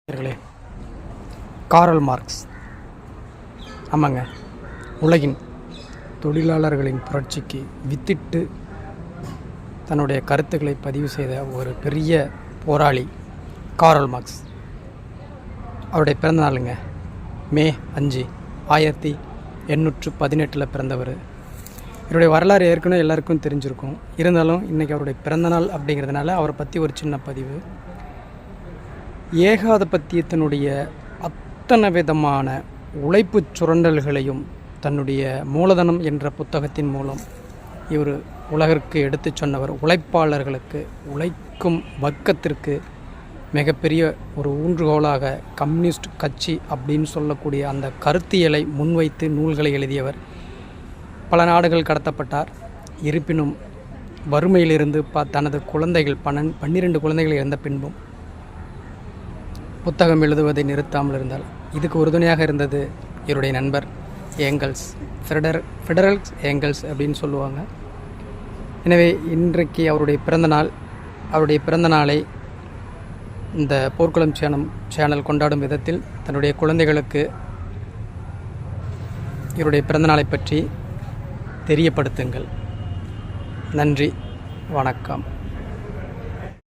நேயர்களே, Karl Marx ஆமாங்க, உலகின் தொழிலாளர்களின் புரட்சிக்கு வித்திட்டு தன்னுடைய கருத்துக்களை பதிவு செய்த ஒரு பெரிய போராளி காரல் மார்க்ஸ். அவருடைய பிறந்த நாளுங்க மே 5, 1818 பிறந்தவர். இவருடைய வரலாறு ஏற்கனவே எல்லாருக்கும் தெரிஞ்சிருக்கும். இருந்தாலும் இன்றைக்கி அவருடைய பிறந்தநாள் அப்படிங்கிறதுனால அவரை பற்றி ஒரு சின்ன பதிவு. ஏகாதிபத்தியத்தினுடைய அத்தனை விதமான உழைப்பு சுரண்டல்களையும் தன்னுடைய மூலதனம் என்ற புத்தகத்தின் மூலம் இவர் உலகிற்கு எடுத்து சொன்னவர். உழைப்பாளர்களுக்கு, உழைக்கும் வர்க்கத்திற்கு மிகப்பெரிய ஒரு ஊன்றுகோலாக கம்யூனிஸ்ட் கட்சி அப்படின்னு சொல்லக்கூடிய அந்த கருத்தியலை முன்வைத்து நூல்களை எழுதியவர். பல நாடுகள் கடத்தப்பட்டார். இருப்பினும் வறுமையிலிருந்து தனது குழந்தைகள் 12 குழந்தைகள் இறந்த பின்பும் புத்தகம் எழுதுவதை நிறுத்தாமல் இருந்தால் இதுக்கு உறுதுணையாக இருந்தது இவருடைய நண்பர் ஏங்கல்ஸ், ஃபெடரல் ஏங்கல்ஸ் அப்படின்னு சொல்லுவாங்க. எனவே இன்றைக்கு அவருடைய பிறந்த நாளை இந்த போர்க்குளம் சேனல் கொண்டாடும் விதத்தில் தன்னுடைய குழந்தைகளுக்கு இவருடைய பிறந்தநாளை பற்றி தெரியப்படுத்துங்கள். நன்றி, வணக்கம்.